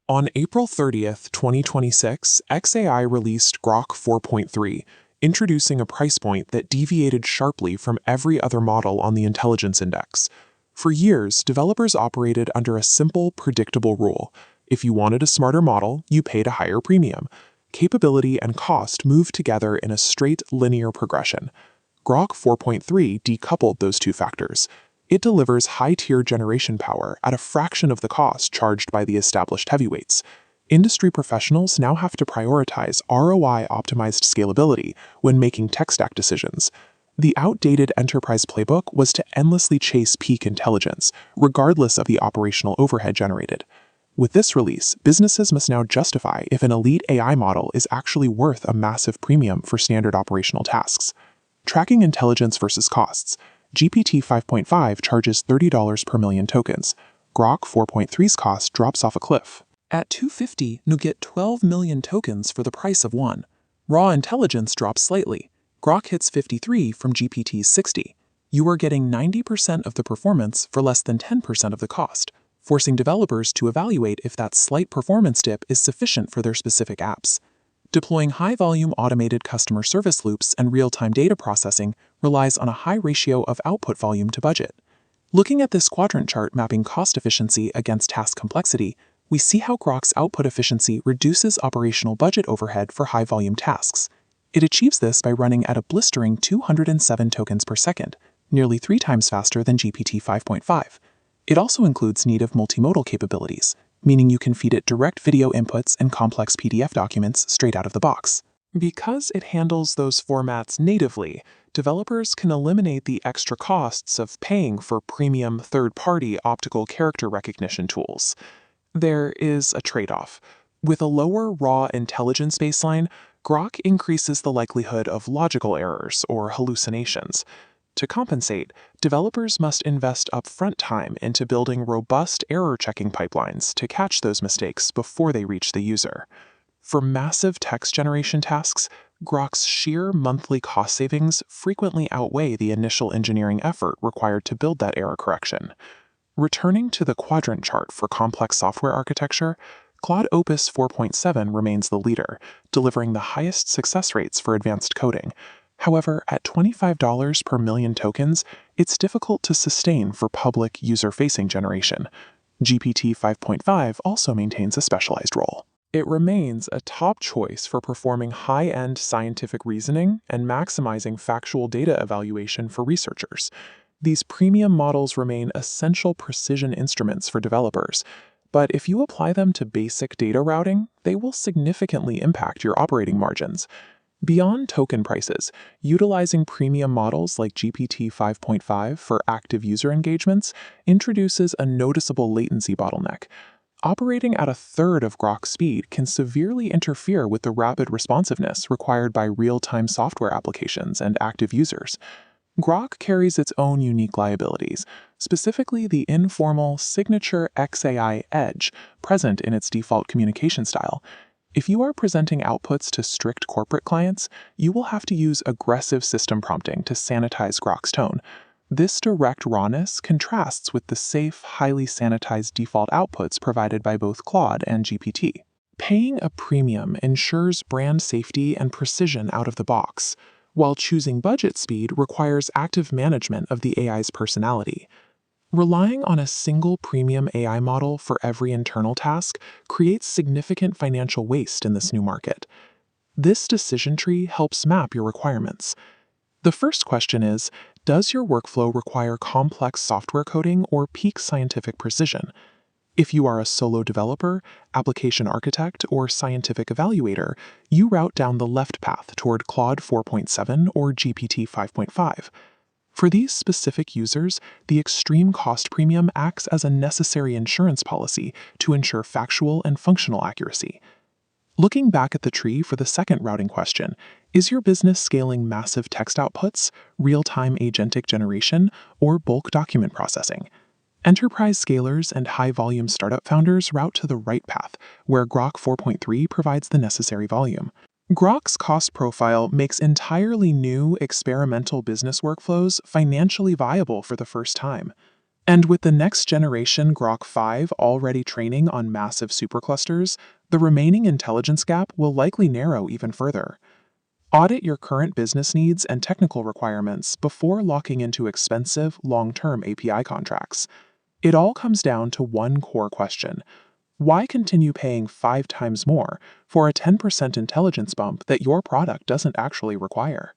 On April 30th, 2026, xAI released Grok 4.3, introducing a price point that deviated sharply from every other model on the intelligence index. For years, developers operated under a simple, predictable rule. If you wanted a smarter model, you paid a higher premium. Capability and cost moved together in a straight, linear progression. Grok 4.3 decoupled those two factors. It delivers high-tier generation power at a fraction of the cost charged by the established heavyweights. Industry professionals now have to prioritize ROI-optimized scalability when making tech stack decisions. The outdated enterprise playbook was to endlessly chase peak intelligence, regardless of the operational overhead generated. With this release, businesses must now justify if an elite AI model is actually worth a massive premium for standard operational tasks. Tracking intelligence versus costs. GPT-5.5 charges $30 per million tokens. Grok 4.3's cost drops off a cliff. At $250, you get 12 million tokens for the price of one. Raw intelligence drops slightly. Grok hits 53 from GPT's 60. You are getting 90% of the performance for less than 10% of the cost, forcing developers to evaluate if that slight performance dip is sufficient for their specific apps. Deploying high-volume automated customer service loops and real-time data processing relies on a high ratio of output volume to budget. Looking at this quadrant chart mapping cost efficiency against task complexity, we see how Grok's output efficiency reduces operational budget overhead for high-volume tasks. It achieves this by running at a blistering 207 tokens per second, nearly 3 times faster than GPT 5.5. It also includes native multimodal capabilities, meaning you can feed it direct video inputs and complex PDF documents straight out of the box. Because it handles those formats natively, developers can eliminate the extra costs of paying for premium third-party optical character recognition tools. There is a trade-off. With a lower raw intelligence baseline, Grok increases the likelihood of logical errors or hallucinations. To compensate, developers must invest upfront time into building robust error-checking pipelines to catch those mistakes before they reach the user. For massive text generation tasks, Grok's sheer monthly cost savings frequently outweigh the initial engineering effort required to build that error correction. Returning to the quadrant chart for complex software architecture, Claude Opus 4.7 remains the leader, delivering the highest success rates for advanced coding. However, at $25 per million tokens, it's difficult to sustain for public user-facing generation. GPT 5.5 also maintains a specialized role. It remains a top choice for performing high-end scientific reasoning and maximizing factual data evaluation for researchers. These premium models remain essential precision instruments for developers, but if you apply them to basic data routing, they will significantly impact your operating margins. Beyond token prices, utilizing premium models like GPT 5.5 for active user engagements introduces a noticeable latency bottleneck. Operating at a third of Grok's speed can severely interfere with the rapid responsiveness required by real-time software applications and active users. Grok carries its own unique liabilities, specifically the informal signature xAI edge present in its default communication style. If you are presenting outputs to strict corporate clients, you will have to use aggressive system prompting to sanitize Grok's tone. This direct rawness contrasts with the safe, highly sanitized default outputs provided by both Claude and GPT. Paying a premium ensures brand safety and precision out of the box, while choosing budget speed requires active management of the AI's personality. Relying on a single premium AI model for every internal task creates significant financial waste in this new market. This decision tree helps map your requirements. The first question is, does your workflow require complex software coding or peak scientific precision? If you are a solo developer, application architect, or scientific evaluator, you route down the left path toward Claude 4.7 or GPT 5.5. For these specific users, the extreme cost premium acts as a necessary insurance policy to ensure factual and functional accuracy. Looking back at the tree for the second routing question, is your business scaling massive text outputs, real-time agentic generation, or bulk document processing? Enterprise scalers and high-volume startup founders route to the right path, where Grok 4.3 provides the necessary volume. Grok's cost profile makes entirely new experimental business workflows financially viable for the first time. And with the next generation Grok 5 already training on massive superclusters, the remaining intelligence gap will likely narrow even further. Audit your current business needs and technical requirements before locking into expensive, long-term API contracts. It all comes down to one core question: why continue paying 5 times more for a 10% intelligence bump that your product doesn't actually require?